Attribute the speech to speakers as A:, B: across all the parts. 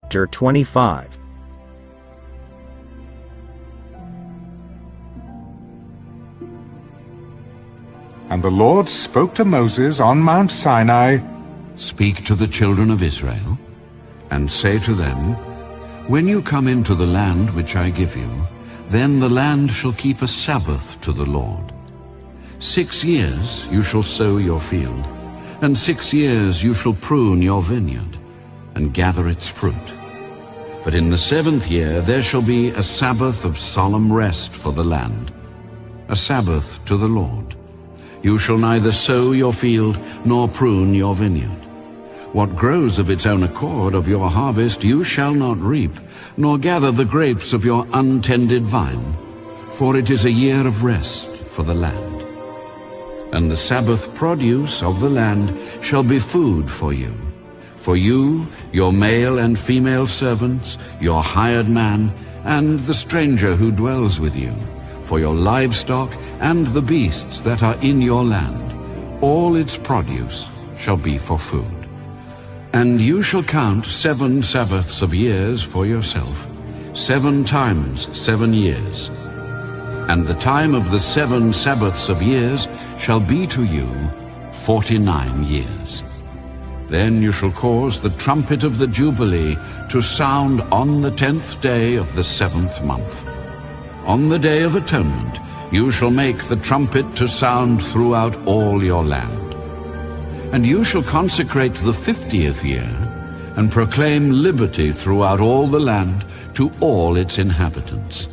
A: chapter 25.
B: And the Lord spoke to Moses on Mount Sinai,
C: "Speak to the children of Israel, and say to them, When you come into the land which I give you, then the land shall keep a Sabbath to the Lord. 6 years you shall sow your field, and 6 years you shall prune your vineyard, and gather its fruit. But in the 7th year there shall be a Sabbath of solemn rest for the land, a Sabbath to the Lord. You shall neither sow your field nor prune your vineyard. What grows of its own accord of your harvest you shall not reap, nor gather the grapes of your untended vine, for it is a year of rest for the land. And the Sabbath produce of the land shall be food for you, your male and female servants, your hired man, and the stranger who dwells with you, for your livestock and the beasts that are in your land. All its produce shall be for food. And you shall count 7 Sabbaths of years for yourself, 7 times 7 years. And the time of the 7 Sabbaths of years shall be to you 49 years. Then you shall cause the trumpet of the Jubilee to sound on the 10th day of the 7th month. On the Day of Atonement you shall make the trumpet to sound throughout all your land. And you shall consecrate the 50th year, and proclaim liberty throughout all the land to all its inhabitants.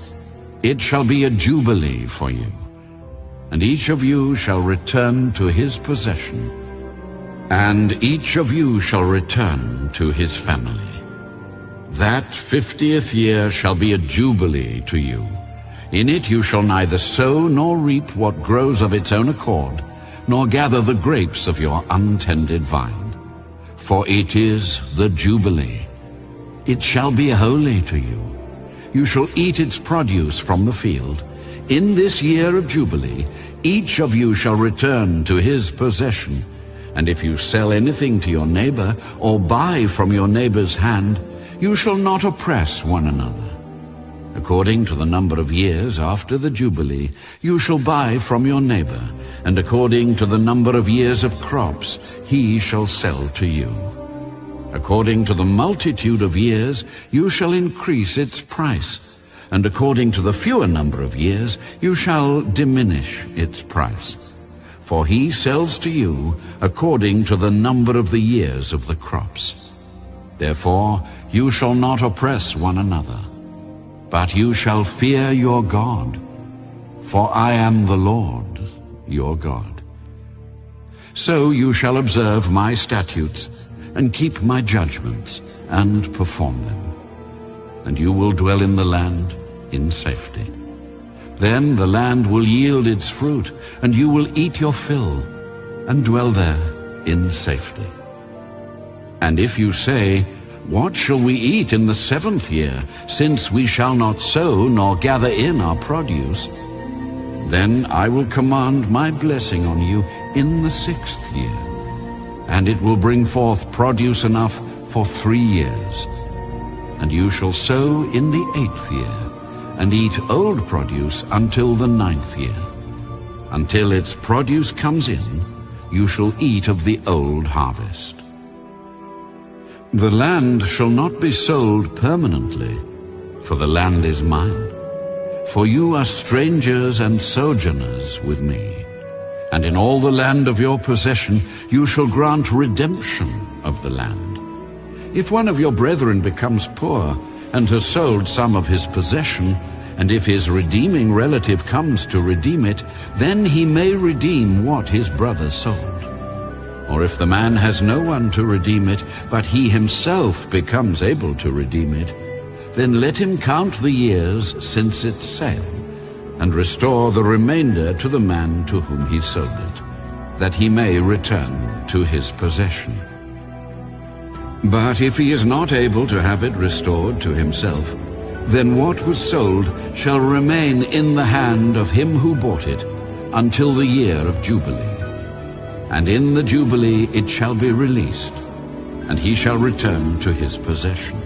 C: It shall be a jubilee for you, and each of you shall return to his possession, and each of you shall return to his family. That 50th year shall be a jubilee to you. In it you shall neither sow nor reap what grows of its own accord, nor gather the grapes of your untended vine. For it is the Jubilee. It shall be holy to you. You shall eat its produce from the field. In this year of Jubilee, each of you shall return to his possession. And if you sell anything to your neighbor, or buy from your neighbor's hand, you shall not oppress one another. According to the number of years after the Jubilee, you shall buy from your neighbor, and according to the number of years of crops, he shall sell to you. According to the multitude of years, you shall increase its price, and according to the fewer number of years, you shall diminish its price. For he sells to you according to the number of the years of the crops. Therefore you shall not oppress one another, but you shall fear your God, for I am the Lord your God. So you shall observe my statutes, and keep my judgments, and perform them. And you will dwell in the land in safety. Then the land will yield its fruit, and you will eat your fill, and dwell there in safety. And if you say, What shall we eat in the 7th year, since we shall not sow nor gather in our produce? Then I will command my blessing on you in the 6th year, and it will bring forth produce enough for 3 years. And you shall sow in the 8th year, and eat old produce until the 9th year. Until its produce comes in, you shall eat of the old harvest. The land shall not be sold permanently, for the land is mine. For you are strangers and sojourners with me. And in all the land of your possession you shall grant redemption of the land. If one of your brethren becomes poor, and has sold some of his possession, and if his redeeming relative comes to redeem it, then he may redeem what his brother sold. Or if the man has no one to redeem it, but he himself becomes able to redeem it, then let him count the years since its sale, and restore the remainder to the man to whom he sold it, that he may return to his possession. But if he is not able to have it restored to himself, then what was sold shall remain in the hand of him who bought it until the year of Jubilee. And in the Jubilee it shall be released, and he shall return to his possession.